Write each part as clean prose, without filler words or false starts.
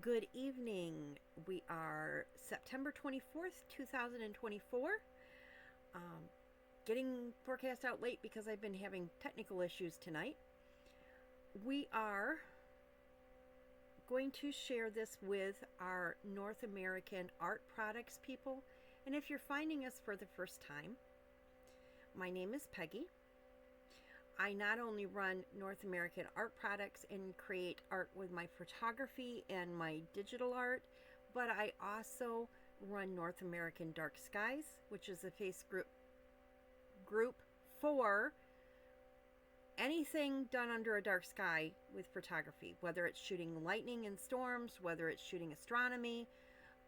Good evening. We are September 24th, 2024. Um, Getting forecast out late because I've been having technical issues tonight. We are going to share this with our North American art products people. And if you're finding us for the first time, my name is Peggy. I not only run North American art products and create art with my photography and my digital art, but I also run North American Dark Skies, which is a group for anything done under a dark sky with photography, whether it's shooting lightning and storms, whether it's shooting astronomy,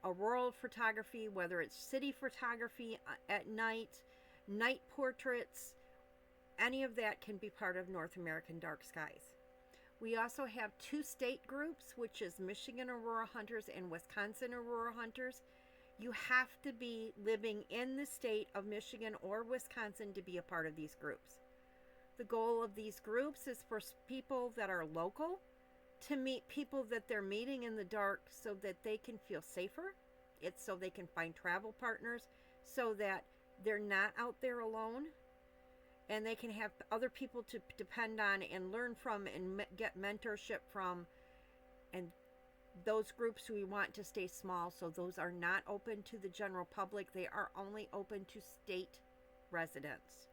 auroral photography, whether it's city photography at night, night portraits. Any of that can be part of North American Dark Skies. We also have two state groups, which is Michigan Aurora Hunters and Wisconsin Aurora Hunters. You have to be living in the state of Michigan or Wisconsin to be a part of these groups. The goal of these groups is for people that are local to meet people that they're meeting in the dark so that they can feel safer. It's so they can find travel partners so that they're not out there alone. And they can have other people to depend on and learn from and get mentorship from. And those groups we want to stay small, so those are not open to the general public. They are only open to state residents.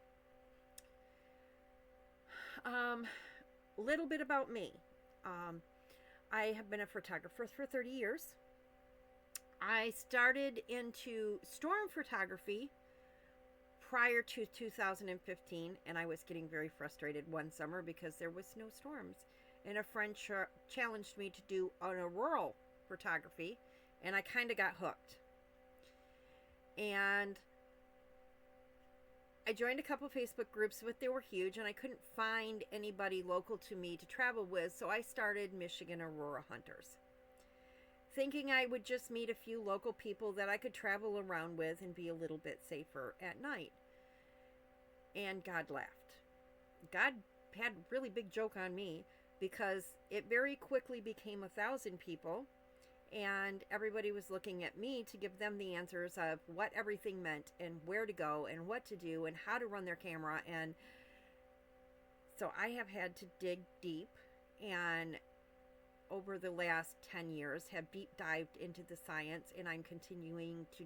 Little bit about me. I have been a photographer for 30 years. I started into storm photography prior to 2015, and I was getting very frustrated one summer because there was no storms. And a friend challenged me to do an auroral photography, and I kind of got hooked. And I joined a couple Facebook groups, but they were huge, and I couldn't find anybody local to me to travel with, so I started Michigan Aurora Hunters, thinking I would just meet a few local people that I could travel around with and be a little bit safer at night. And God laughed. God had a really big joke on me because it very quickly became 1,000 people, and everybody was looking at me to give them the answers of what everything meant and where to go and what to do and how to run their camera. And so I have had to dig deep, and over the last 10 years have deep dived into the science, and I'm continuing to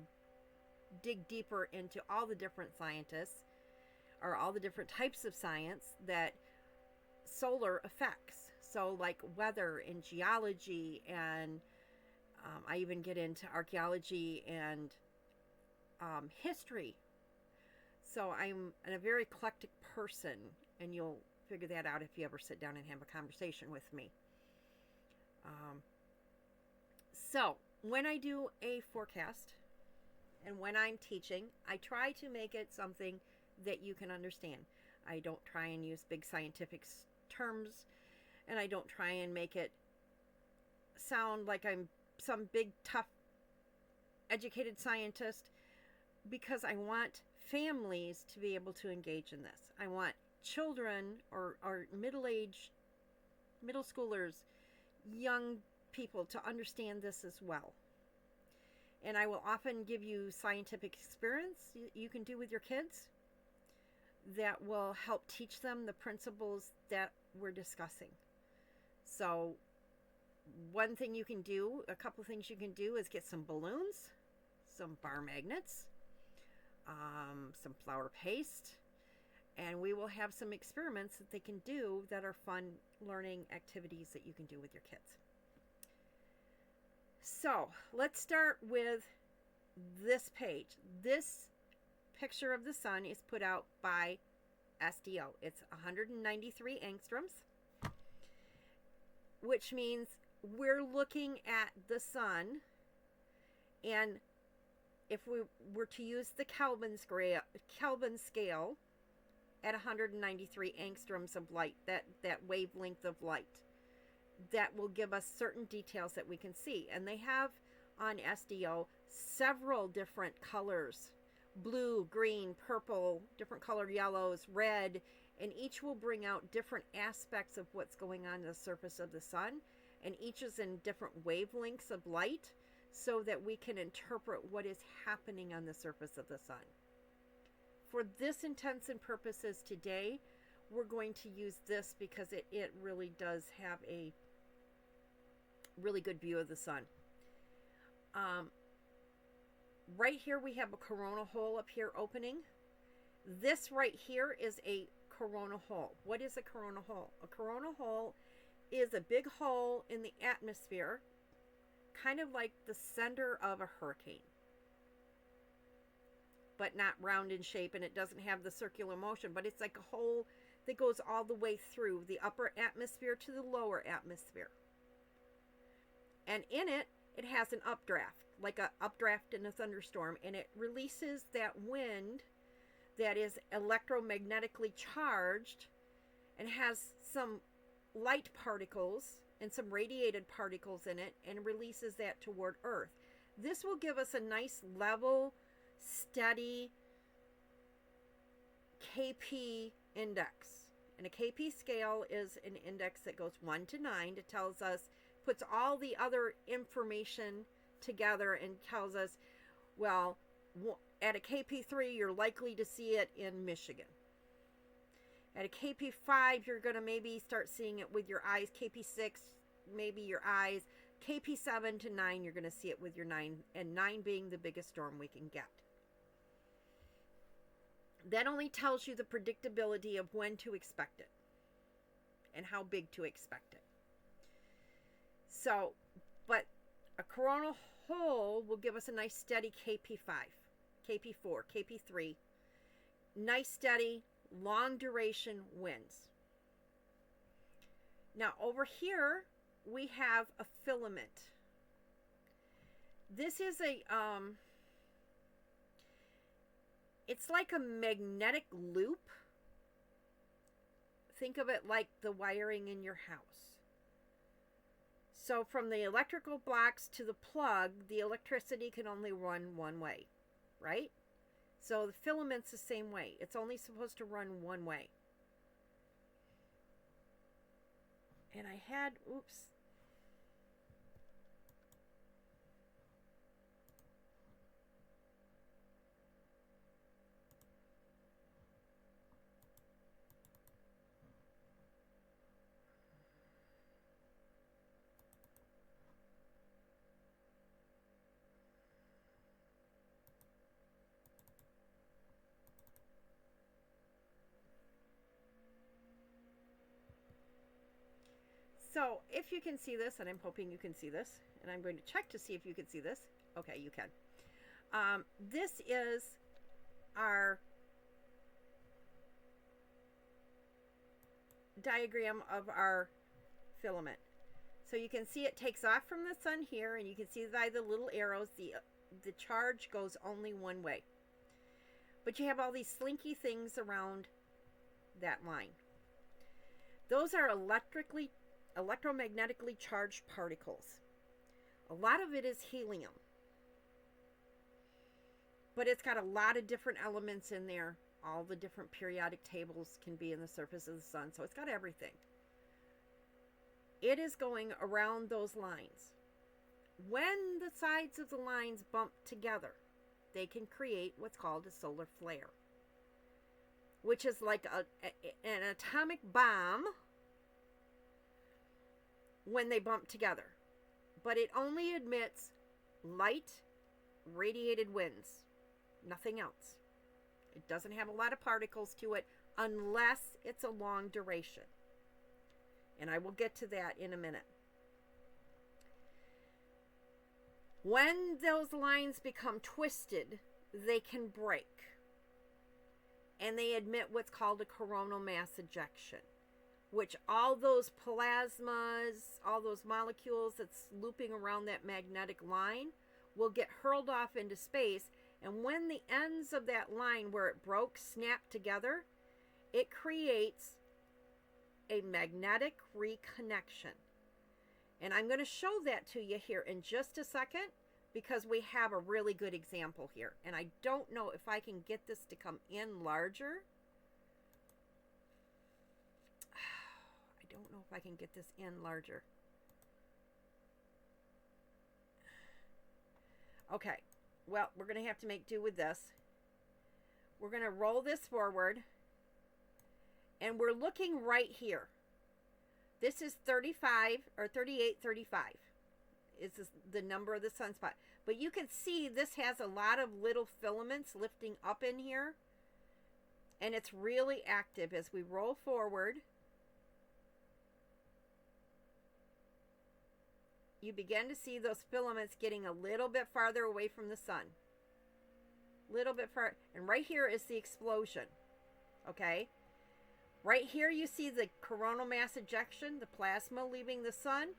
dig deeper into all the different scientists or all the different types of science that solar affects. So like weather and geology, and I even get into archaeology and history. So I'm a very eclectic person, and you'll figure that out if you ever sit down and have a conversation with me. So when I do a forecast and when I'm teaching, I try to make it something that you can understand. I don't try and use big scientific terms, and I don't try and make it sound like I'm some big, tough, educated scientist, because I want families to be able to engage in this. I want children or middle schoolers, young people to understand this as well. And I will often give you scientific experience you can do with your kids that will help teach them the principles that we're discussing. So one thing you can do, a couple things you can do, is get some balloons, some bar magnets, some flour paste, and we will have some experiments that they can do that are fun learning activities that you can do with your kids. So let's start with this page. This picture of the sun is put out by SDO. It's 193 angstroms, which means we're looking at the sun, and if we were to use the Kelvin scale at 193 angstroms of light, that wavelength of light, that will give us certain details that we can see. And they have on SDO several different colors: blue, green, purple, different color yellows, red, and each will bring out different aspects of what's going on the surface of the sun. and each is in different wavelengths of light so that we can interpret what is happening on the surface of the sun. For this intents and purposes today, we're going to use this because it really does have a really good view of the sun. Right here we have a coronal hole up here opening. This right here is a coronal hole. What is a coronal hole? A coronal hole is a big hole in the atmosphere, kind of like the center of a hurricane, but not round in shape, and it doesn't have the circular motion, but it's like a hole that goes all the way through the upper atmosphere to the lower atmosphere. And in it, it has an updraft, like an updraft in a thunderstorm, and it releases that wind that is electromagnetically charged and has some light particles and some radiated particles in it, and releases that toward Earth. This will give us a nice level, steady KP index. And a KP scale is an index that goes 1 to 9. It tells us, puts all the other information together and tells us, well, at a KP3, you're likely to see it in Michigan. At a KP5, you're going to maybe start seeing it with your eyes. KP6, maybe your eyes. KP7 to 9, you're going to see it with your 9, and 9 being the biggest storm we can get. That only tells you the predictability of when to expect it and how big to expect it. So, but a coronal hole will give us a nice steady KP5, KP4, KP3, nice steady long duration winds. Now over here we have a filament. This is a it's like a magnetic loop. Think of it like the wiring in your house. So from the electrical blocks to the plug, the electricity can only run one way, right? So the filament's the same way. It's only supposed to run one way. And I had, oops. So if you can see this, and I'm hoping you can see this, and I'm going to check to see if you can see this. Okay, you can. This is our diagram of our filament. So you can see it takes off from the sun here, and you can see by the little arrows, the charge goes only one way. But you have all these slinky things around that line. Those are electromagnetically charged particles. A lot of it is helium, but it's got a lot of different elements in there. All the different periodic tables can be in the surface of the sun, so it's got everything. It is going around those lines. When the sides of the lines bump together, they can create what's called a solar flare, which is like an atomic bomb when they bump together. But it only emits light, radiated winds, nothing else. It doesn't have a lot of particles to it unless it's a long duration. And I will get to that in a minute. When those lines become twisted, they can break. And they emit what's called a coronal mass ejection, which all those plasmas, all those molecules that's looping around that magnetic line will get hurled off into space. And when the ends of that line where it broke snap together, it creates a magnetic reconnection. And I'm going to show that to you here in just a second, because we have a really good example here. And I don't know if I can get this to come in larger. I don't know if I can get this in larger. Okay, well, we're going to have to make do with this. We're going to roll this forward, and we're looking right here. This is 35 or 3835 is the number of the sunspot. But you can see this has a lot of little filaments lifting up in here. And it's really active as we roll forward. You begin to see those filaments getting a little bit farther away from the sun. Little bit far. And right here is the explosion. Okay? Right here you see the coronal mass ejection, the plasma leaving the sun.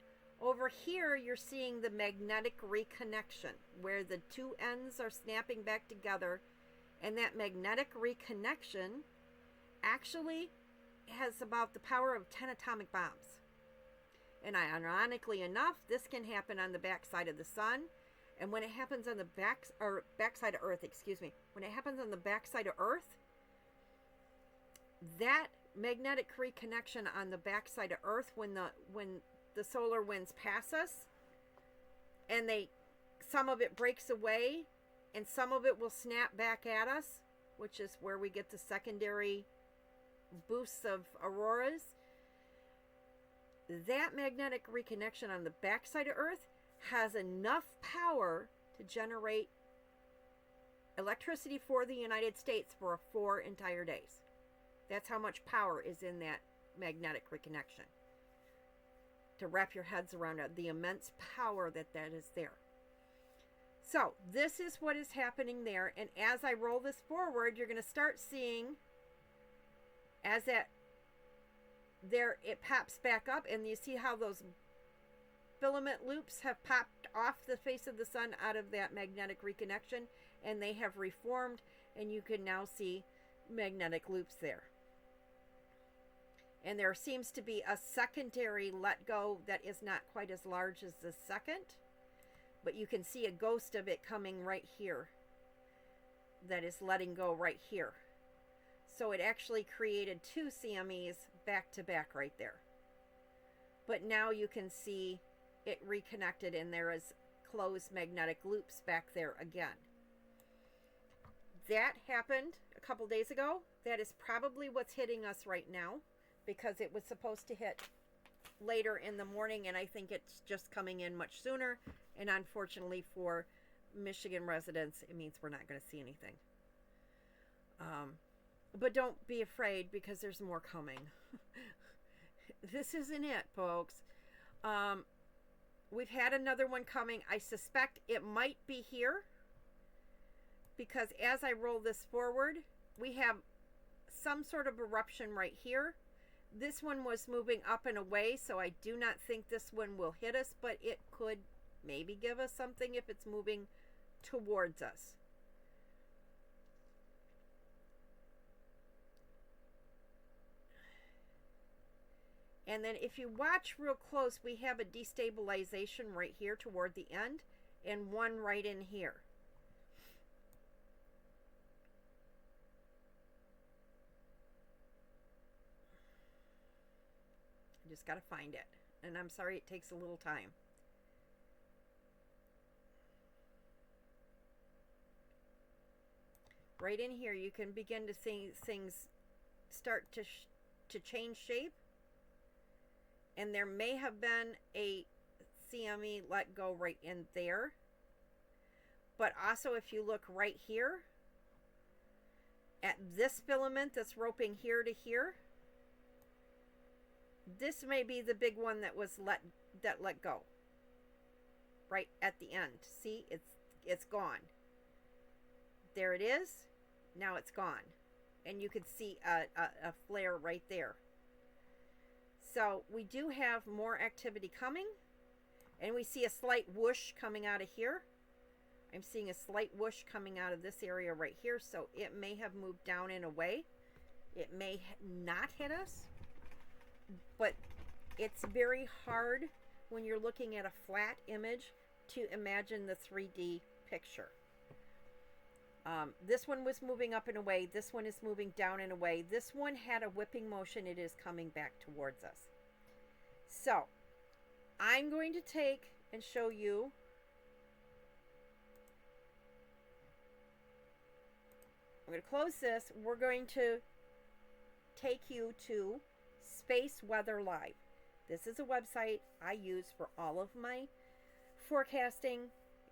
Over here you're seeing the magnetic reconnection, where the two ends are snapping back together. And that magnetic reconnection actually has about the power of 10 atomic bombs. And ironically enough, this can happen on the backside of the sun. And when it happens on the backside of Earth, when it happens on the backside of Earth, that magnetic reconnection on the backside of Earth, when the solar winds pass us, and some of it breaks away, and some of it will snap back at us, which is where we get the secondary boosts of auroras. That magnetic reconnection on the backside of Earth has enough power to generate electricity for the United States for 4 entire days. That's how much power is in that magnetic reconnection. To wrap your heads around it, the immense power that is there. So this is what is happening there. And as I roll this forward, you're going to start seeing as that there, it pops back up, and you see how those filament loops have popped off the face of the sun out of that magnetic reconnection, and they have reformed, and you can now see magnetic loops there. And there seems to be a secondary let go that is not quite as large as the second, but you can see a ghost of it coming right here that is letting go right here. So it actually created 2 CMEs back to back right there. But now you can see it reconnected, and there is closed magnetic loops back there again. That happened a couple days ago. That is probably what's hitting us right now, because it was supposed to hit later in the morning, and I think it's just coming in much sooner. And unfortunately for Michigan residents, it means we're not going to see anything. But don't be afraid, because there's more coming. This isn't it, folks. We've had another one coming. I suspect it might be here, because as I roll this forward, we have some sort of eruption right here. This one was moving up and away, so I do not think this one will hit us, but it could maybe give us something if it's moving towards us. And then if you watch real close, we have a destabilization right here toward the end, and one right in here. I just got to find it. And I'm sorry it takes a little time. Right in here, you can begin to see things start to change shape. And there may have been a CME let go right in there. But also, if you look right here at this filament that's roping here to here, this may be the big one that was let go. Right at the end. See, it's gone. There it is. Now it's gone. And you can see a flare right there. So we do have more activity coming, and we see a slight whoosh coming out of here. I'm seeing a slight whoosh coming out of this area right here, so it may have moved down and away. It may not hit us, but it's very hard when you're looking at a flat image to imagine the 3D picture. This one was moving up and away. This one is moving down and away. This one had a whipping motion. It is coming back towards us. So, I'm going to take and show you I'm going to close this. We're going to take you to Space Weather Live. This is a website I use for all of my forecasting.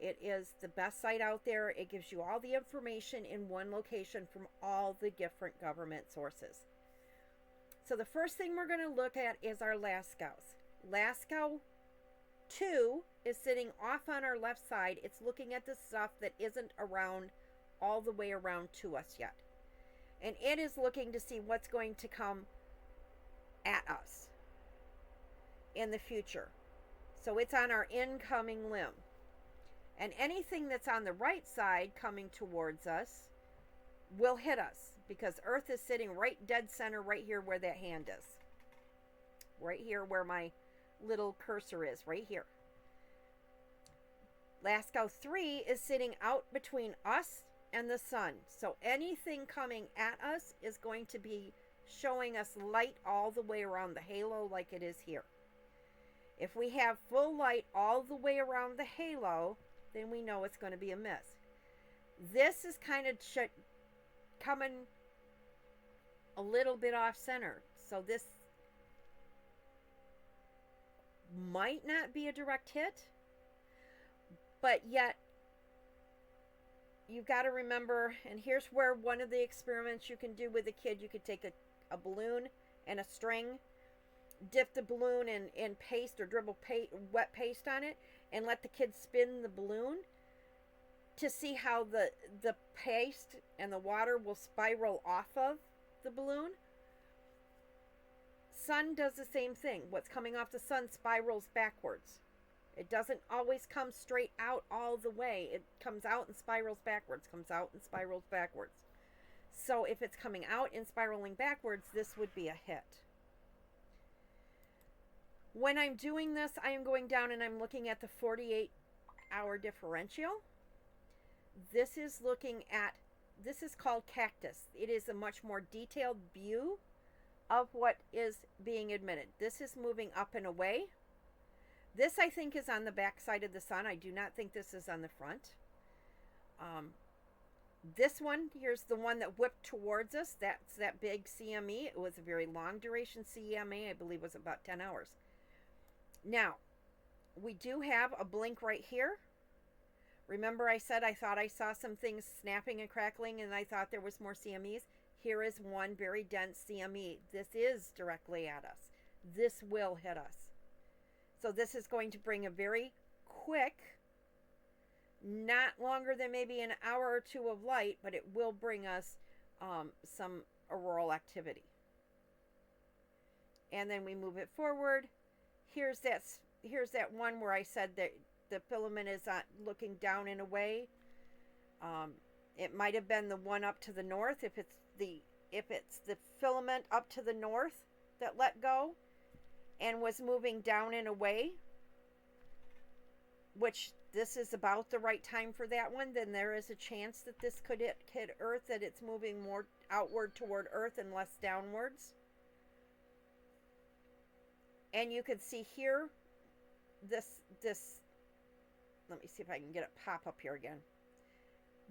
It is the best site out there. It gives you all the information in one location from all the different government sources. So the first thing we're going to look at is our Lascaux. Lascaux 2 is sitting off on our left side. It's looking at the stuff that isn't around all the way around to us yet. And it is looking to see what's going to come at us in the future. So it's on our incoming limb. And anything that's on the right side coming towards us will hit us, because Earth is sitting right dead center right here where that hand is. Right here where my little cursor is, right here. Lascaux 3 is sitting out between us and the sun. So anything coming at us is going to be showing us light all the way around the halo like it is here. If we have full light all the way around the halo, then we know it's going to be a miss. This is kind of coming a little bit off center. So this might not be a direct hit, but yet you've got to remember, and here's where one of the experiments you can do with a kid, you could take a balloon and a string, dip the balloon in paste or dribble wet paste on it, and let the kid spin the balloon to see how the paste and the water will spiral off of the balloon. Sun does the same thing. What's coming off the sun spirals backwards. It doesn't always come straight out all the way. It comes out and spirals backwards, comes out and spirals backwards. So if it's coming out and spiraling backwards, this would be a hit. When I'm doing this, I am going down and I'm looking at the 48-hour differential. This is called cactus. It is a much more detailed view of what is being emitted. This is moving up and away. This, I think, is on the back side of the sun. I do not think this is on the front. This one, here's the one that whipped towards us. That's that big CME. It was a very long duration CME. I believe it was about 10 hours. Now, we do have a blink right here. Remember I said I thought I saw some things snapping and crackling and I thought there was more CMEs? Here is one very dense CME. This is directly at us. This will hit us. So this is going to bring a very quick, not longer than maybe an hour or two of light, but it will bring us some auroral activity. And then we move it forward. Here's that one where I said that the filament is looking down and away. It might have been the one up to the north. If it's the filament up to the north that let go and was moving down and away, which this is about the right time for that one, then there is a chance that this could hit Earth, that it's moving more outward toward Earth and less downwards. And you can see here, this, let me see if I can get it pop up here again.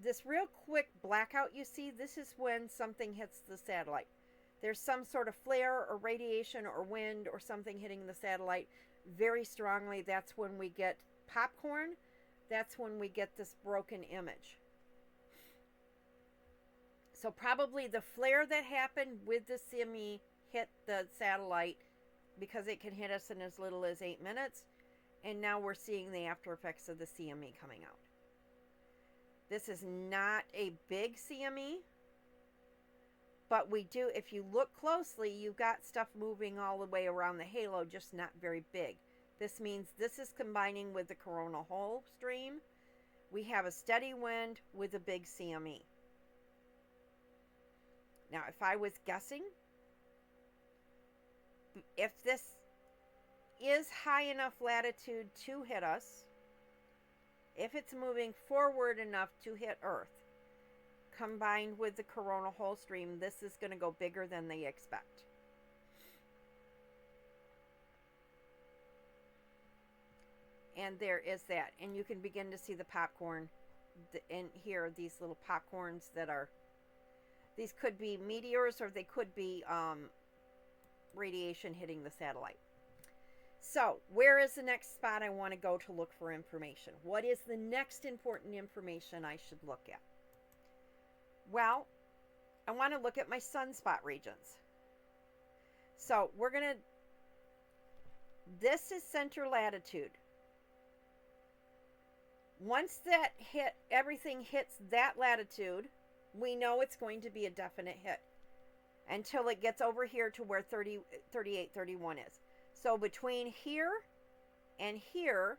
This real quick blackout you see, this is when something hits the satellite. There's some sort of flare or radiation or wind or something hitting the satellite very strongly. That's when we get popcorn. That's when we get this broken image. So probably the flare that happened with the CME hit the satellite, because it can hit us in as little as 8 minutes. And now we're seeing the after effects of the CME coming out. This is not a big CME, but we do, if you look closely, you've got stuff moving all the way around the halo, just not very big. This means this is combining with the coronal hole stream. We have a steady wind with a big CME. Now, if I was guessing, if this is high enough latitude to hit us, if it's moving forward enough to hit Earth, combined with the coronal hole stream, this is going to go bigger than they expect. And there is that. And you can begin to see the popcorn in here, these little popcorns that are These could be meteors or they could be radiation hitting the satellite. So, where is the next spot I want to go to look for information? What is the next important information I should look at? Well, I want to look at my sunspot regions. So, this is center latitude. Once everything hits that latitude, we know it's going to be a definite hit until it gets over here to where 38, 31 is. So between here and here,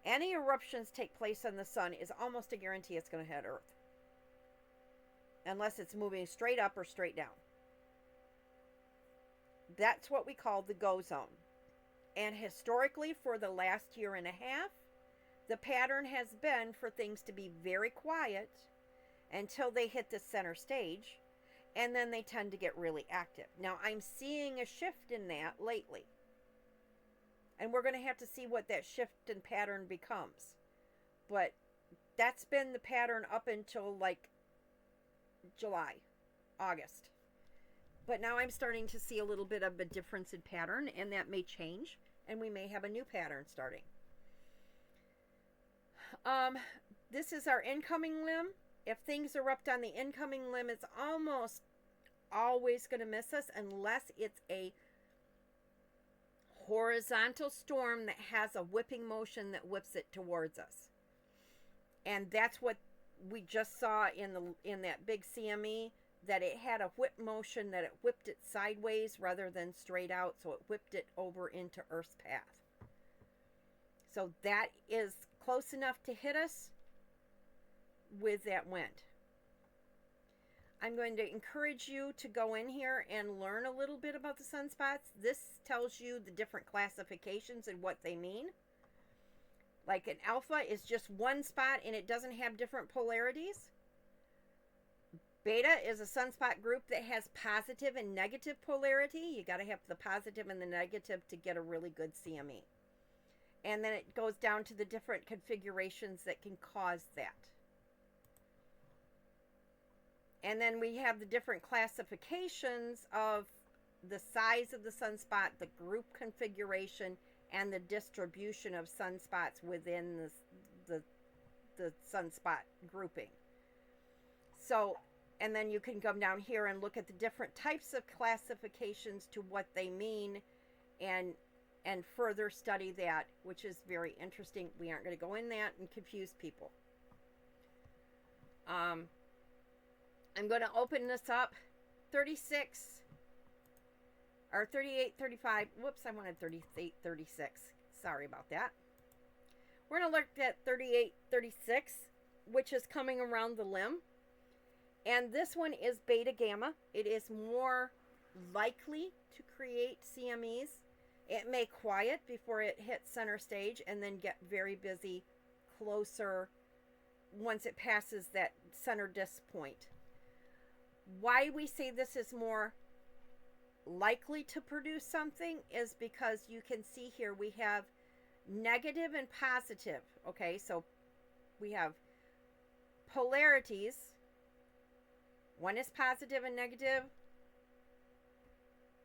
any eruptions take place on the sun is almost a guarantee it's going to hit Earth. Unless it's moving straight up or straight down. That's what we call the go zone. And historically, for the last year and a half, the pattern has been for things to be very quiet until they hit the center stage, and then they tend to get really active. Now, I'm seeing a shift in that lately. And we're going to have to see what that shift in pattern becomes. But that's been the pattern up until like July, August. But now I'm starting to see a little bit of a difference in pattern, and that may change, and we may have a new pattern starting. This is our incoming limb. If things erupt on the incoming limb, it's almost always going to miss us unless it's a horizontal storm that has a whipping motion that whips it towards us. And that's what we just saw in that big CME, that it had a whip motion, that it whipped it sideways rather than straight out, so it whipped it over into Earth's path. So that is close enough to hit us with that wind. I'm going to encourage you to go in here and learn a little bit about the sunspots. This tells you the different classifications and what they mean. Like an alpha is just one spot and it doesn't have different polarities. Beta is a sunspot group that has positive and negative polarity. You got to have the positive and the negative to get a really good CME. And then it goes down to the different configurations that can cause that. And then we have the different classifications of the size of the sunspot, the group configuration, and the distribution of sunspots within the sunspot grouping. So, and then you can come down here and look at the different types of classifications to what they mean and further study that, which is very interesting. We aren't going to go in that and confuse people. I'm going to open this up. 36 or 38, 35. Whoops, I wanted 38, 36. Sorry about that. We're going to look at 38, 36, which is coming around the limb. And this one is beta gamma. It is more likely to create CMEs. It may quiet before it hits center stage and then get very busy closer once it passes that center disk point. Why we say this is more likely to produce something is because you can see here we have negative and positive. Okay, so we have polarities. One is positive and negative.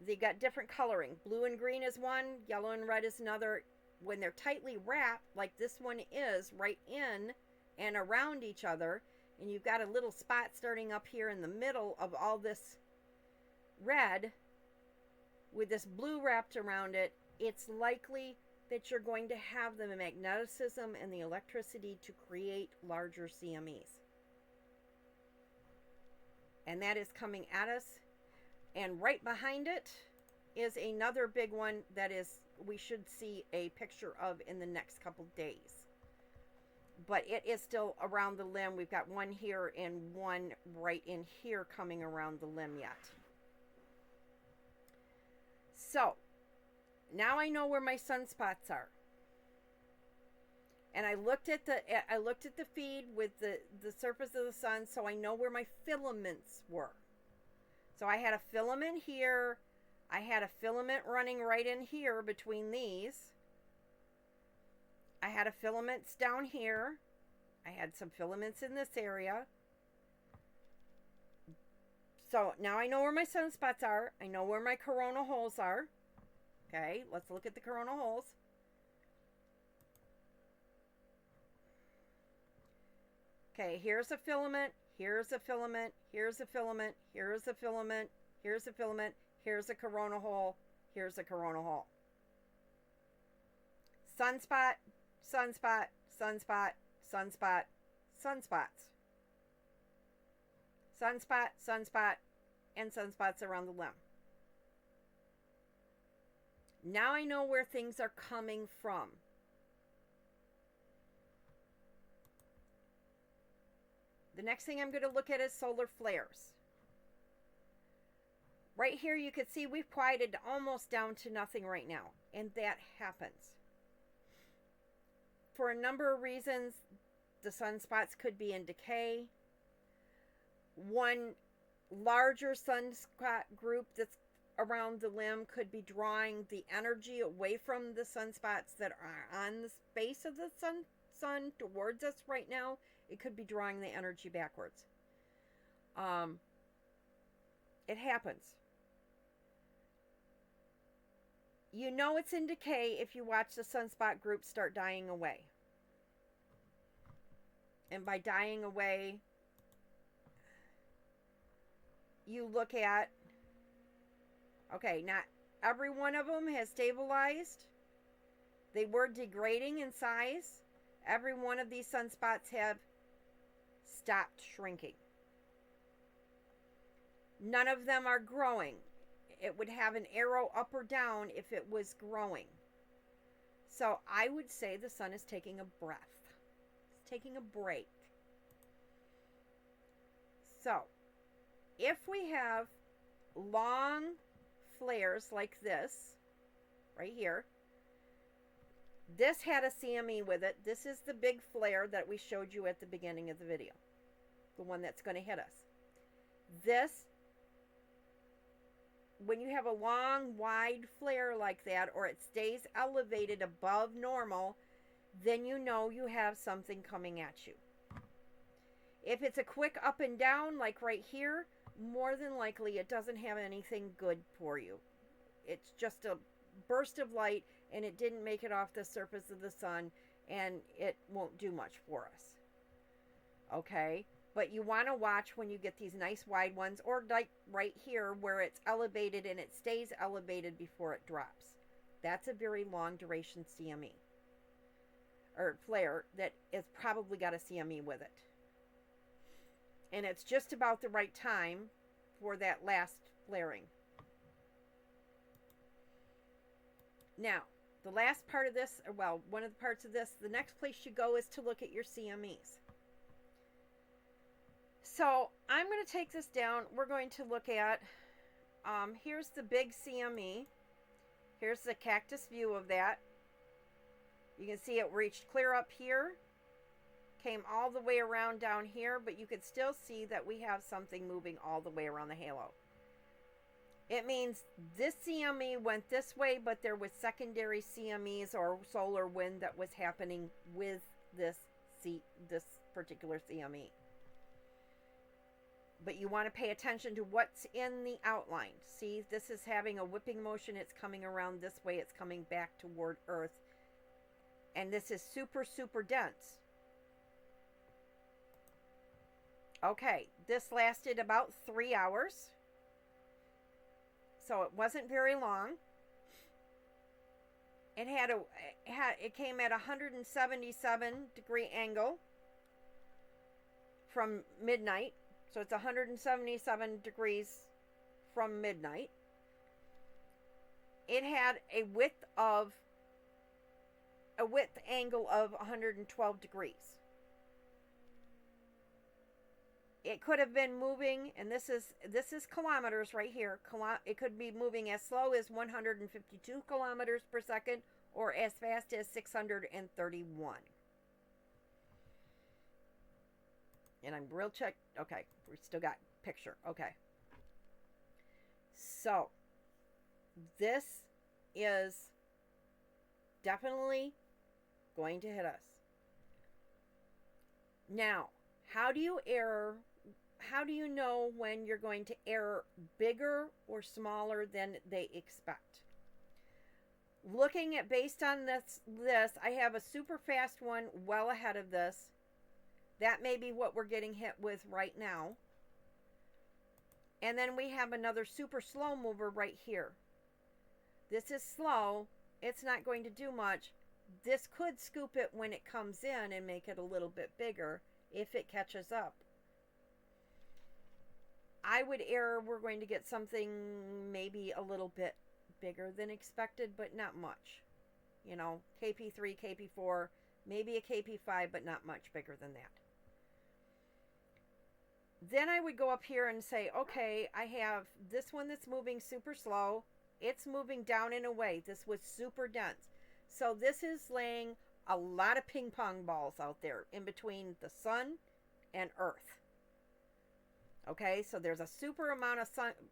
They got different coloring. Blue and green is one, yellow and red is another. When they're tightly wrapped, like this one is, right in and around each other, and you've got a little spot starting up here in the middle of all this red with this blue wrapped around it, it's likely that you're going to have the magneticism and the electricity to create larger CMEs. And that is coming at us. And right behind it is another big one that is we should see a picture of in the next couple days. But it is still around the limb. We've got one here and one right in here coming around the limb yet. So, now I know where my sunspots are. And I looked at the feed with the surface of the sun, so I know where my filaments were. So I had a filament here. I had a filament running right in here between these. I had a filaments down here. I had some filaments in this area. So now I know where my sunspots are. I know where my corona holes are. Okay, let's look at the corona holes. Okay, here's a filament, here's a filament, here's a filament, here's a filament, here's a filament, here's a corona hole, here's a corona hole. Sunspot, sunspot, sunspot, sunspot, sunspots. Sunspot, sunspot, and sunspots around the limb. Now I know where things are coming from. The next thing I'm going to look at is solar flares. Right here you can see we've quieted almost down to nothing right now, and that happens. For a number of reasons, the sunspots could be in decay. One larger sunspot group that's around the limb could be drawing the energy away from the sunspots that are on the base of the sun towards us right now. It could be drawing the energy backwards. It happens. You know it's in decay if you watch the sunspot group start dying away. And by dying away, you look at, okay, not every one of them has stabilized. They were degrading in size. Every one of these sunspots have stopped shrinking. None of them are growing. It would have an arrow up or down if it was growing. So I would say the sun is taking a breath. It's taking a break. So if we have long flares like this, right here, this had a CME with it. This is the big flare that we showed you at the beginning of the video. The one that's going to hit us. This, when you have a long, wide flare like that, or it stays elevated above normal, then you know you have something coming at you. If it's a quick up and down, like right here, more than likely it doesn't have anything good for you. It's just a burst of light, and it didn't make it off the surface of the sun, and it won't do much for us. Okay? But you want to watch when you get these nice wide ones, or like right here where it's elevated and it stays elevated before it drops. That's a very long duration CME. Or flare that has probably got a CME with it. And it's just about the right time for that last flaring. Now, the last part of this, well, one of the parts of this, the next place you go is to look at your CMEs. So I'm going to take this down. We're going to look at, here's the big CME. Here's the cactus view of that. You can see it reached clear up here, came all the way around down here, but you can still see that we have something moving all the way around the halo. It means this CME went this way, but there was secondary CMEs or solar wind that was happening with this particular CME. But you want to pay attention to what's in the outline. See, this is having a whipping motion. It's coming around this way. It's coming back toward Earth. And this is super, super dense. Okay, this lasted about 3 hours. So it wasn't very long. It came at a 177 degree angle from midnight. So it's 177 degrees from midnight. It had a width angle of 112 degrees. It could have been moving, and this is kilometers right here. It could be moving as slow as 152 kilometers per second or as fast as 631. And I'm real check. Okay, we still got picture. Okay. So, this is definitely going to hit us. Now, how do you how do you know when you're going to err bigger or smaller than they expect? Looking at, based on this, I have a super fast one well ahead of this. That may be what we're getting hit with right now. And then we have another super slow mover right here. This is slow. It's not going to do much. This could scoop it when it comes in and make it a little bit bigger if it catches up. I would err we're going to get something maybe a little bit bigger than expected, but not much. You know, KP3, KP4, maybe a KP5, but not much bigger than that. Then I would go up here and say, okay, I have this one that's moving super slow. It's moving down and away. This was super dense. So this is laying a lot of ping pong balls out there in between the sun and Earth. Okay, so there's a super amount of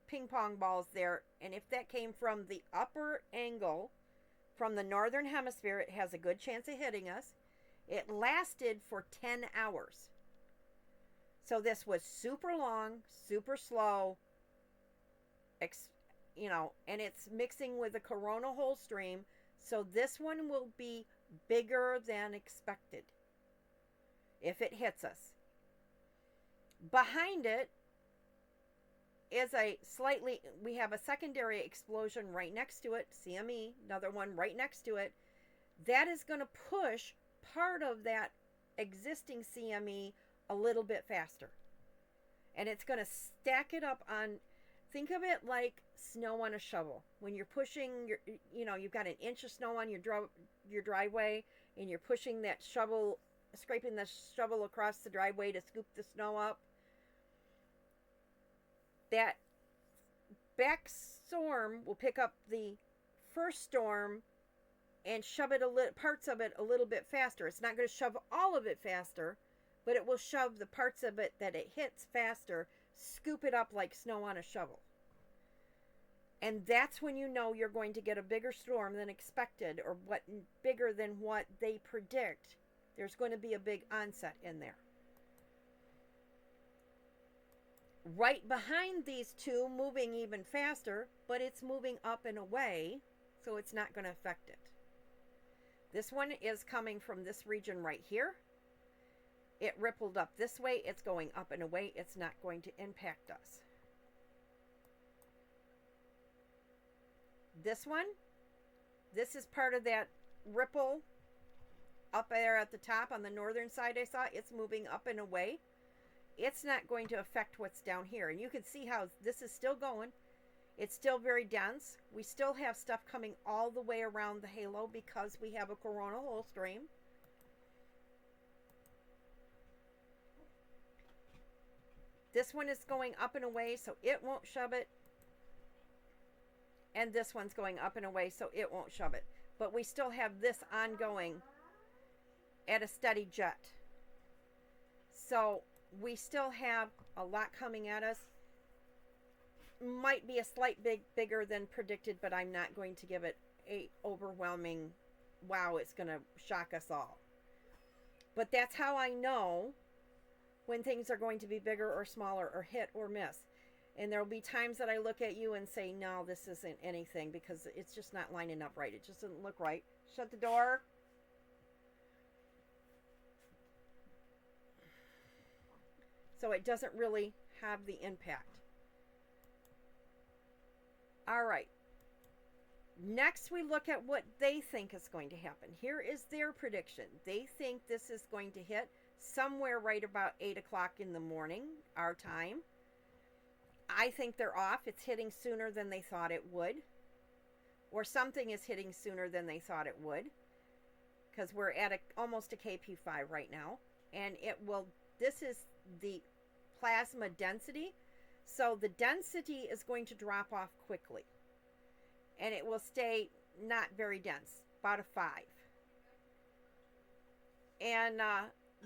ping pong balls there. And if that came from the upper angle from the northern hemisphere, it has a good chance of hitting us. It lasted for 10 hours. So this was super long, super slow, you know, and it's mixing with a coronal hole stream. So this one will be bigger than expected if it hits us. Behind it is we have a secondary explosion right next to it, CME, another one right next to it. That is going to push part of that existing CME a little bit faster. And it's going to stack it up on, think of it like snow on a shovel. When you're pushing, you've got an inch of snow on your driveway, and you're pushing that shovel, scraping the shovel across the driveway to scoop the snow up. That back storm will pick up the first storm and shove it parts of it a little bit faster. It's not going to shove all of it faster, but it will shove the parts of it that it hits faster, scoop it up like snow on a shovel. And that's when you know you're going to get a bigger storm than expected, or bigger than what they predict. There's going to be a big onset in there. Right behind these two, moving even faster, but it's moving up and away, so it's not going to affect it. This one is coming from this region right here. It rippled up this way. It's going up and away. It's not going to impact us. This one, this is part of that ripple up there at the top on the northern side I saw. It's moving up and away. It's not going to affect what's down here. And you can see how this is still going. It's still very dense. We still have stuff coming all the way around the halo because we have a coronal hole stream. This one is going up and away, so it won't shove it. And this one's going up and away, so it won't shove it. But we still have this ongoing at a steady jet. So we still have a lot coming at us. Might be a slight bigger than predicted, but I'm not going to give it a overwhelming, wow, it's going to shock us all. But that's how I know when things are going to be bigger or smaller, or hit or miss. And there will be times that I look at you and say, no, this isn't anything, because it's just not lining up right. It just doesn't look right. Shut the door. So it doesn't really have the impact. All right. Next, we look at what they think is going to happen. Here is their prediction. They think this is going to hit somewhere right about 8 o'clock in the morning, our time. I think they're off. It's hitting sooner than they thought it would. Or something is hitting sooner than they thought it would. Because we're at almost a KP5 right now. And this is the plasma density. So the density is going to drop off quickly. And it will stay not very dense, about a 5. And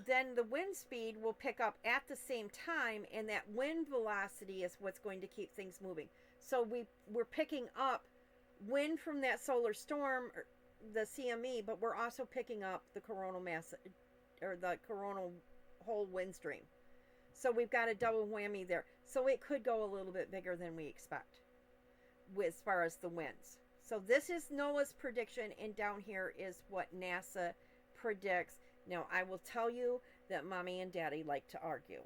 then the wind speed will pick up at the same time, and that wind velocity is what's going to keep things moving. So we're picking up wind from that solar storm, the CME, but we're also picking up the coronal mass, or the coronal whole wind stream. So we've got a double whammy there. So it could go a little bit bigger than we expect as far as the winds. So this is NOAA's prediction, and down here is what NASA predicts. Now, I will tell you that Mommy and Daddy like to argue.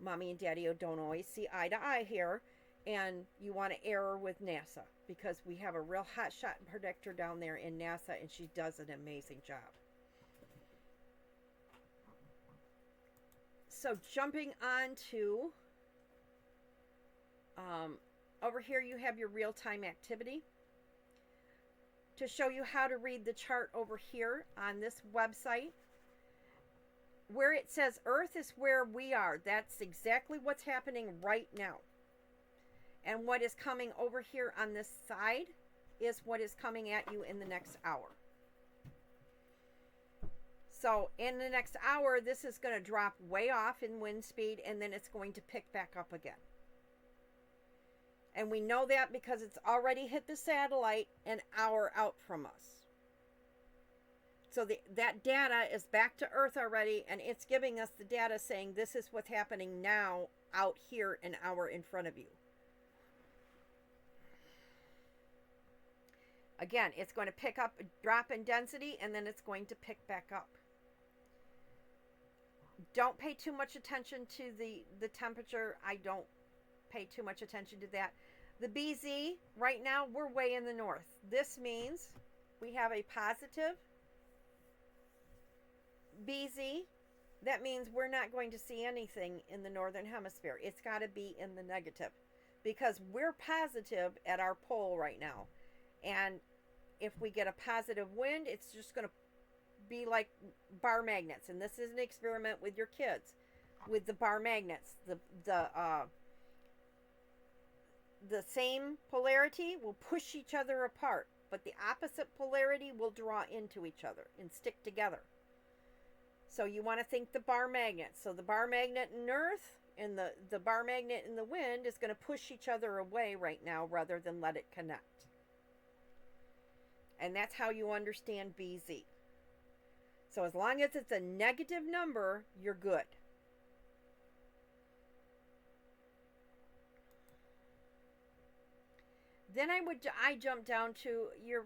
Mommy and Daddy don't always see eye to eye here, and you want to err with NASA because we have a real hotshot predictor down there in NASA, and she does an amazing job. So jumping on to over here, you have your real-time activity. To show you how to read the chart over here on this website, where it says Earth is where we are, that's exactly what's happening right now. And what is coming over here on this side is what is coming at you in the next hour. So in the next hour, this is going to drop way off in wind speed, and then it's going to pick back up again. And we know that because it's already hit the satellite an hour out from us. So that data is back to Earth already, and it's giving us the data saying this is what's happening now out here an hour in front of you. Again, it's going to pick up, drop in density, and then it's going to pick back up. Don't pay too much attention to the temperature. I don't pay too much attention to that. The BZ, right now, we're way in the north. This means we have a positive BZ. That means we're not going to see anything in the northern hemisphere. It's got to be in the negative because we're positive at our pole right now. And if we get a positive wind, it's just going to be like bar magnets. And this is an experiment with your kids with the bar magnets. The same polarity will push each other apart, but the opposite polarity will draw into each other and stick together. So you want to think the bar magnet. So the bar magnet in Earth and the bar magnet in the wind is going to push each other away right now rather than let it connect. And that's how you understand BZ. So as long as it's a negative number, you're good. Then I jump down to your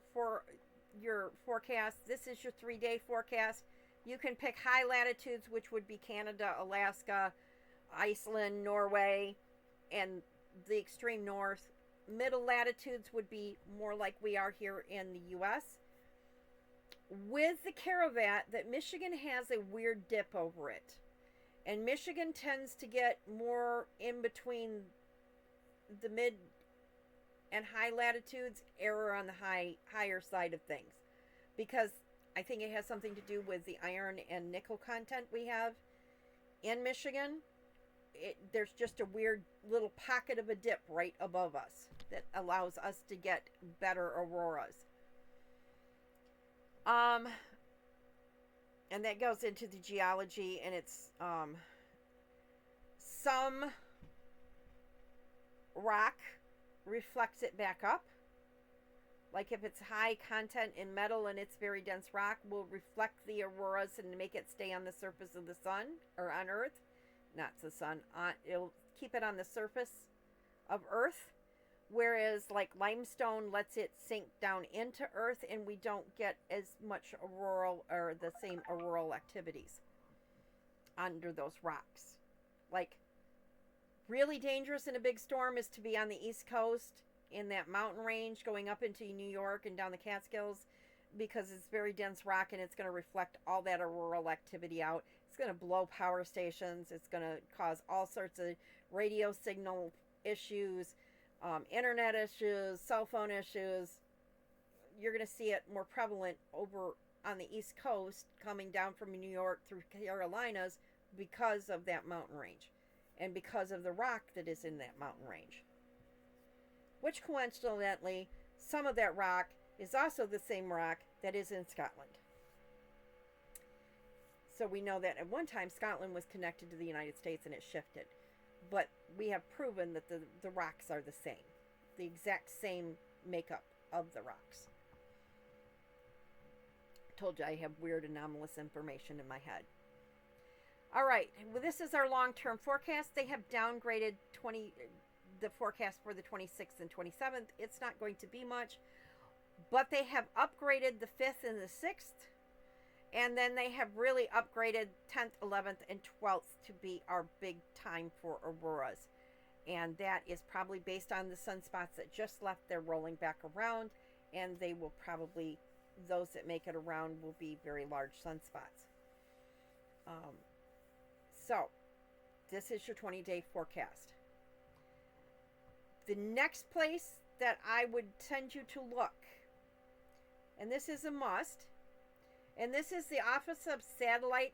forecast. This is your 3-day forecast. You can pick high latitudes, which would be Canada, Alaska, Iceland, Norway, and the extreme north. Middle latitudes would be more like we are here in the U.S. With the caravat, that Michigan has a weird dip over it. And Michigan tends to get more in between the mid and high latitudes, error on the higher side of things. Because I think it has something to do with the iron and nickel content we have in Michigan. There's just a weird little pocket of a dip right above us that allows us to get better auroras. And that goes into the geology, and it's some rock reflects it back up. Like if it's high content in metal and it's very dense rock, will reflect the auroras and make it stay on the surface of the sun or on Earth. Not the sun. It'll keep it on the surface of Earth. Whereas like limestone lets it sink down into Earth, and we don't get as much auroral or the same auroral activities under those rocks. Like really dangerous in a big storm is to be on the East Coast in that mountain range going up into New York and down the Catskills, because it's very dense rock and it's going to reflect all that auroral activity out. It's going to blow power stations. It's going to cause all sorts of radio signal issues, internet issues, cell phone issues. You're going to see it more prevalent over on the East Coast coming down from New York through Carolinas because of that mountain range and because of the rock that is in that mountain range. Which coincidentally, some of that rock is also the same rock that is in Scotland. So we know that at one time Scotland was connected to the United States and it shifted. But we have proven that the rocks are the same. The exact same makeup of the rocks. I told you I have weird anomalous information in my head. All right, well, this is our long-term forecast. They have downgraded the forecast for the 26th and 27th. It's not going to be much, but they have upgraded the 5th and the 6th, and then they have really upgraded 10th, 11th, and 12th to be our big time for auroras. And that is probably based on the sunspots that just left. They're rolling back around, and they will probably, those that make it around will be very large sunspots. So, this is your 20-day forecast. The next place that I would send you to look, and this is a must, and this is the Office of Satellite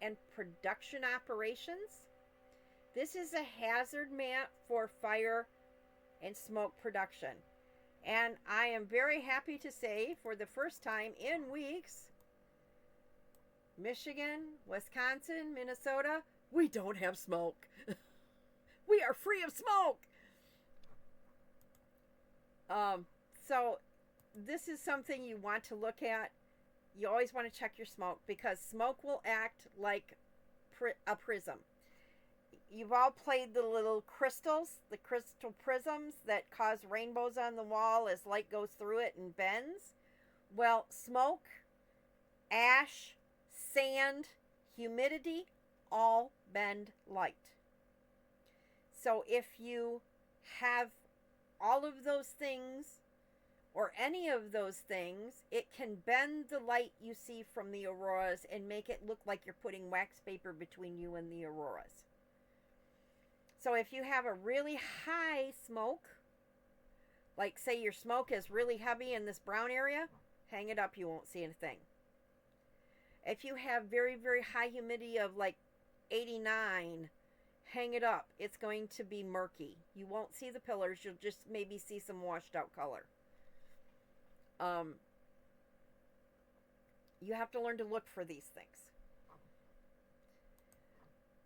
and Production Operations. This is a hazard map for fire and smoke production. And I am very happy to say, for the first time in weeks, Michigan, Wisconsin, Minnesota, we don't have smoke. We are free of smoke. So this is something you want to look at. You always want to check your smoke, because smoke will act like a prism. You've all played the little crystals, the crystal prisms that cause rainbows on the wall as light goes through it and bends. Well, smoke, ash, sand, humidity, all bend light. So if you have all of those things, or any of those things, it can bend the light you see from the auroras and make it look like you're putting wax paper between you and the auroras. So if you have a really high smoke, like say your smoke is really heavy in this brown area, hang it up, you won't see anything. If you have very, very high humidity of like 89, hang it up. It's going to be murky. You won't see the pillars. You'll just maybe see some washed out color. You have to learn to look for these things.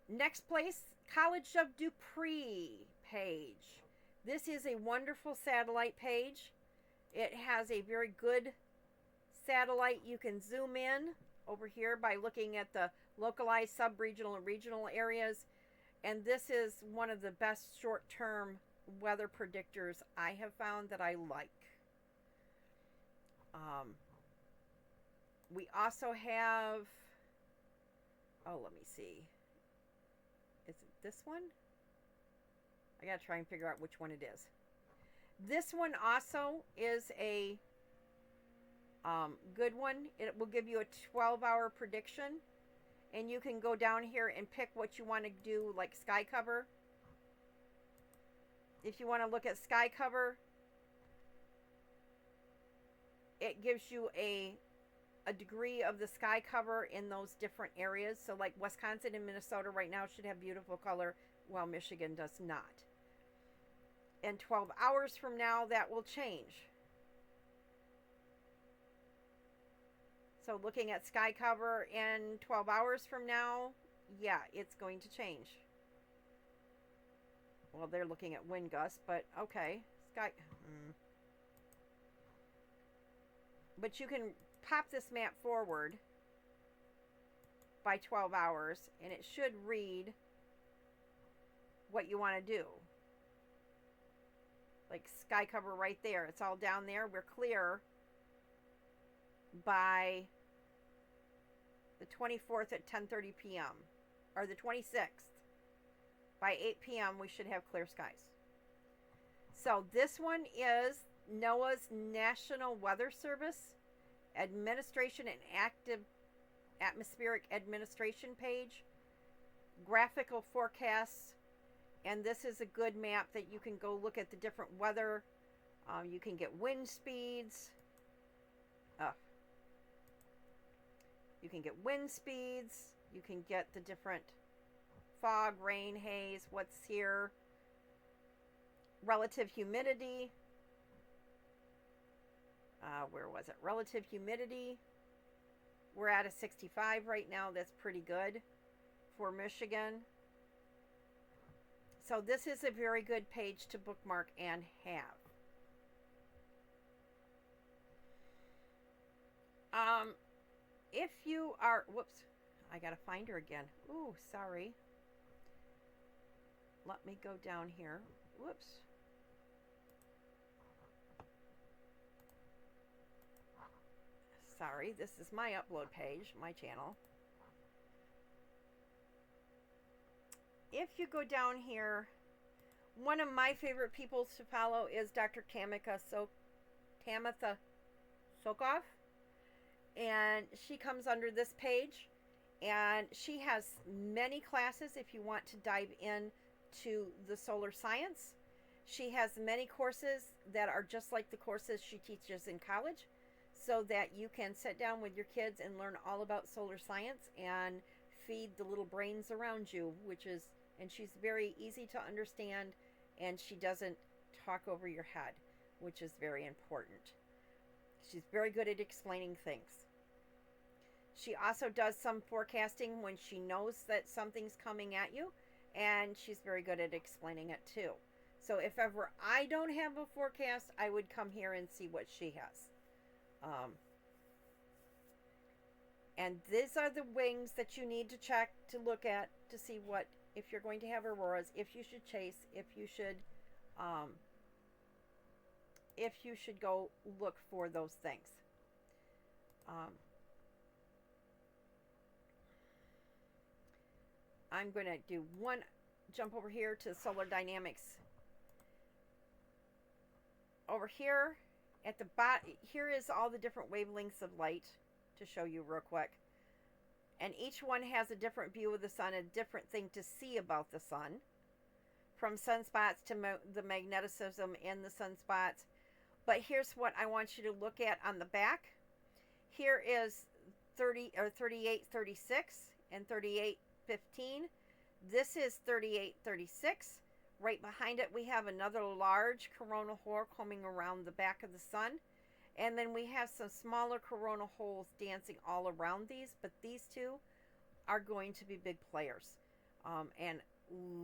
Next place, College of Dupree page. This is a wonderful satellite page. It has a very good satellite. You can zoom in over here by looking at the localized, sub-regional, and regional areas. And this is one of the best short-term weather predictors I have found that I like. We also have, let me see. Is it this one? I gotta try and figure out which one it is. This one also is a good one. It will give you a 12-hour prediction. And you can go down here and pick what you want to do, like sky cover. If you want to look at sky cover, it gives you a degree of the sky cover in those different areas. So like Wisconsin and Minnesota right now should have beautiful color, while Michigan does not. And 12 hours from now, that will change. So looking at sky cover in 12 hours from now, yeah, it's going to change. Well, they're looking at wind gusts, but okay. But you can pop this map forward by 12 hours, and it should read what you want to do. Like sky cover right there. It's all down there. We're clear by the 24th at 10:30 p.m. or the 26th. By 8 p.m. we should have clear skies. So this one is NOAA's National Weather Service Administration and Active Atmospheric Administration page. Graphical forecasts. And this is a good map that you can go look at the different weather. You can get wind speeds. You can get wind speeds. You can get the different fog, rain, haze, what's here. Relative humidity. Where was it? Relative humidity. We're at a 65 right now. That's pretty good for Michigan. So this is a very good page to bookmark and have. If you are, I gotta find her again. Ooh, sorry. Let me go down here. Whoops. Sorry, this is my upload page, my channel. If you go down here, one of my favorite people to follow is Dr. Tamitha Sokoff. And she comes under this page. And she has many classes if you want to dive in to the solar science. She has many courses that are just like the courses she teaches in college, so that you can sit down with your kids and learn all about solar science and feed the little brains around you, and she's very easy to understand, and she doesn't talk over your head, which is very important. She's very good at explaining things. She also does some forecasting when she knows that something's coming at you, and she's very good at explaining it too. So if ever I don't have a forecast, I would come here and see what she has. And these are the wings that you need to check, to look at, to see what, if you're going to have auroras, if you should chase, if you should go look for those things. I'm going to do one jump over here to solar dynamics. Over here at the bottom, here is all the different wavelengths of light to show you real quick. And each one has a different view of the sun, a different thing to see about the sun. From sunspots to the magneticism in the sunspots. But here's what I want you to look at on the back. Here is 3836 and 3815. This is 3836. Right behind it, we have another large coronal hole coming around the back of the sun. And then we have some smaller coronal holes dancing all around these. But these two are going to be big players. And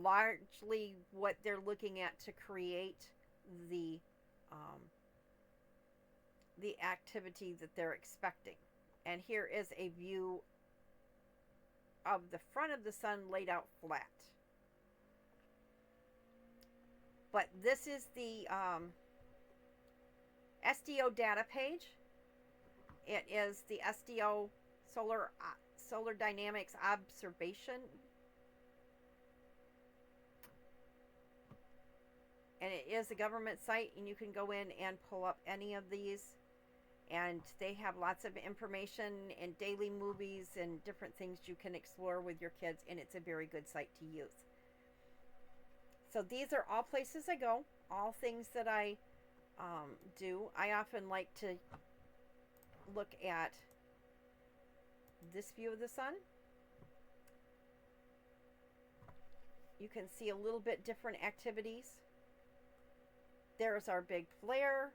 largely what they're looking at to create the activity that they're expecting. And here is a view of the front of the sun laid out flat. But this is the SDO data page. It is the SDO Solar Dynamics Observation. And it is a government site, and you can go in and pull up any of these. And they have lots of information and daily movies and different things you can explore with your kids, and it's a very good site to use. So these are all places I go, all things that I do. I often like to look at this view of the sun. You can see a little bit different activities. There's our big flare.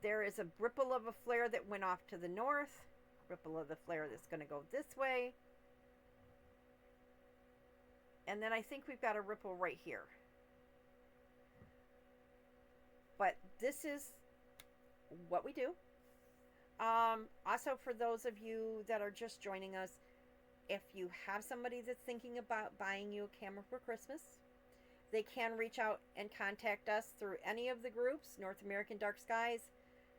There is a ripple of a flare that went off to the north. Ripple of the flare that's going to go this way. And then I think we've got a ripple right here. But this is what we do. Also, for those of you that are just joining us, if you have somebody that's thinking about buying you a camera for Christmas, they can reach out and contact us through any of the groups: North American Dark Skies,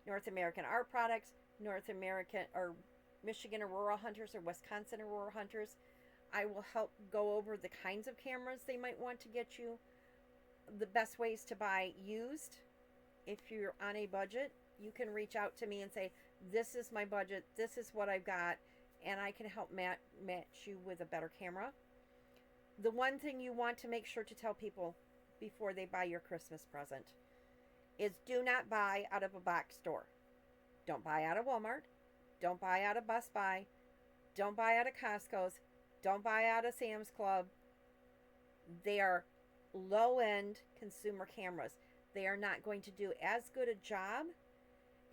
North American Art Products, North American or Michigan Aurora Hunters, or Wisconsin Aurora Hunters. I will help go over the kinds of cameras they might want to get you, the best ways to buy used. If you're on a budget, you can reach out to me and say, this is my budget, this is what I've got, and I can help match you with a better camera. The one thing you want to make sure to tell people before they buy your Christmas present is, do not buy out of a box store. Don't buy out of Walmart. Don't buy out of Best Buy. Don't buy out of Costco's. Don't buy out of Sam's Club. They are low-end consumer cameras. They are not going to do as good a job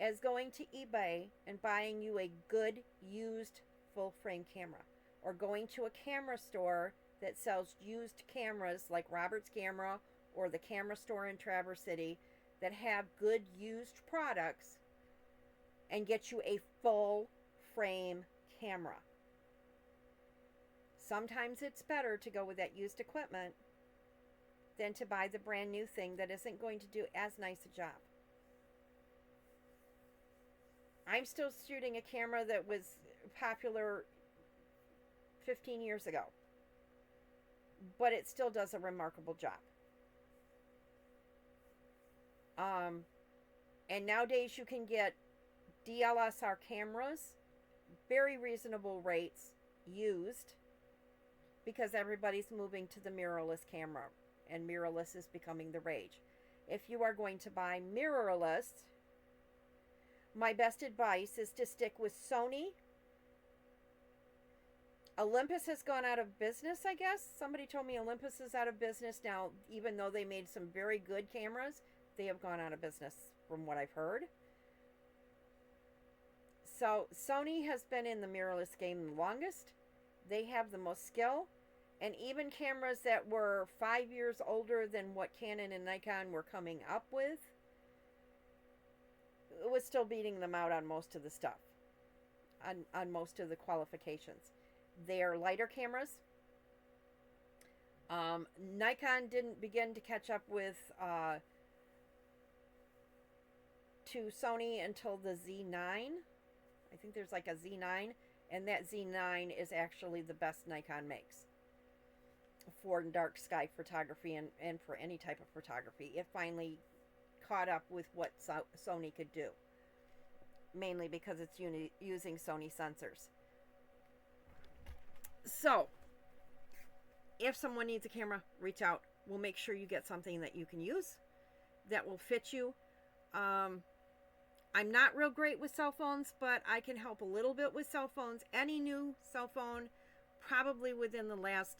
as going to eBay and buying you a good used full-frame camera, or going to a camera store that sells used cameras like Robert's Camera or the camera store in Traverse City that have good used products, and get you a full frame camera. Sometimes it's better to go with that used equipment than to buy the brand new thing that isn't going to do as nice a job. I'm still shooting a camera that was popular 15 years ago, but it still does a remarkable job. And nowadays you can get DSLR cameras, very reasonable rates, used, because everybody's moving to the mirrorless camera, and mirrorless is becoming the rage. If you are going to buy mirrorless, my best advice is to stick with Sony. Olympus has gone out of business, I guess. Somebody told me Olympus is out of business now, even though they made some very good cameras. They have gone out of business from what I've heard. So Sony has been in the mirrorless game the longest. They have the most skill. And even cameras that were 5 years older than what Canon and Nikon were coming up with, it was still beating them out on most of the stuff, on most of the qualifications. They are lighter cameras. Nikon didn't begin to catch up with to Sony until the Z9. I think there's like a Z9, and that Z9 is actually the best Nikon makes for dark sky photography and for any type of photography. It finally caught up with what Sony could do, mainly because it's using Sony sensors. So, if someone needs a camera, reach out. We'll make sure you get something that you can use, that will fit you. I'm not real great with cell phones, but I can help a little bit with cell phones. Any new cell phone, probably within the last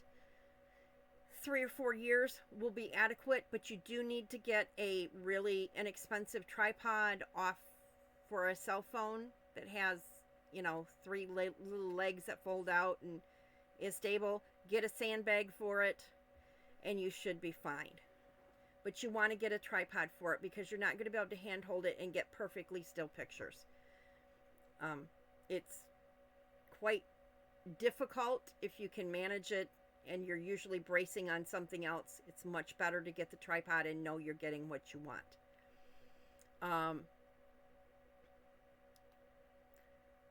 3 or 4 years, will be adequate, but you do need to get a really inexpensive tripod off for a cell phone that has, 3 little legs that fold out and is stable. Get a sandbag for it, and you should be fine. But you want to get a tripod for it, because you're not going to be able to handhold it and get perfectly still pictures. It's quite difficult if you can manage it and you're usually bracing on something else. It's much better to get the tripod and know you're getting what you want.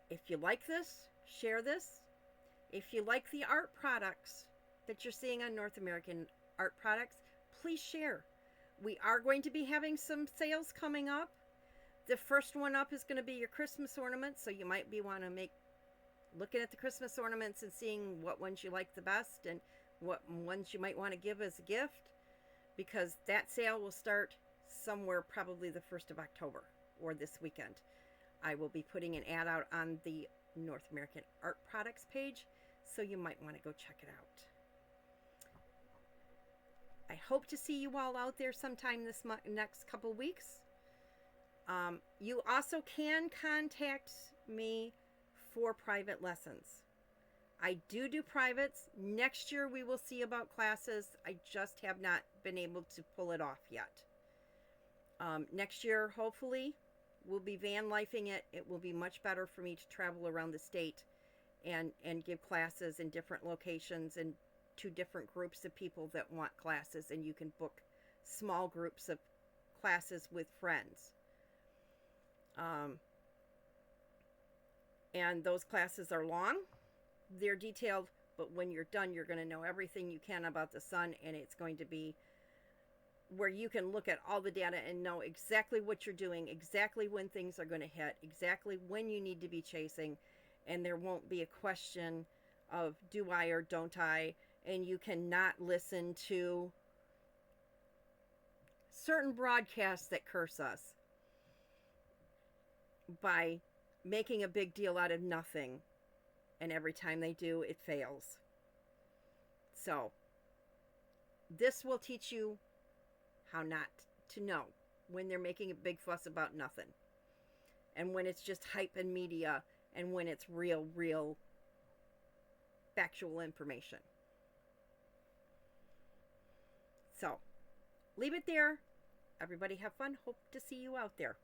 If you like this, share this. If you like the art products that you're seeing on North American Art Products, please share. We are going to be having some sales coming up. The first one up is going to be your Christmas ornaments, so you might be looking at the Christmas ornaments and seeing what ones you like the best and what ones you might want to give as a gift, because that sale will start somewhere probably the 1st of October or this weekend. I will be putting an ad out on the North American Art Products page, so you might want to go check it out. I hope to see you all out there sometime this next couple weeks. You also can contact me for private lessons. I do privates. Next year we will see about classes. I just have not been able to pull it off yet. Next year, hopefully, we'll be van lifing it. It will be much better for me to travel around the state and give classes in different locations and to different groups of people that want classes, and you can book small groups of classes with friends. And those classes are long, they're detailed, but when you're done, you're going to know everything you can about the sun, and it's going to be where you can look at all the data and know exactly what you're doing, exactly when things are going to hit, exactly when you need to be chasing, and there won't be a question of do I or don't I, and you cannot listen to certain broadcasts that curse us by making a big deal out of nothing, and every time they do, it fails. So this will teach you how not to know when they're making a big fuss about nothing, and when it's just hype and media, and when it's real factual information. So leave it there. Everybody have fun. Hope to see you out there.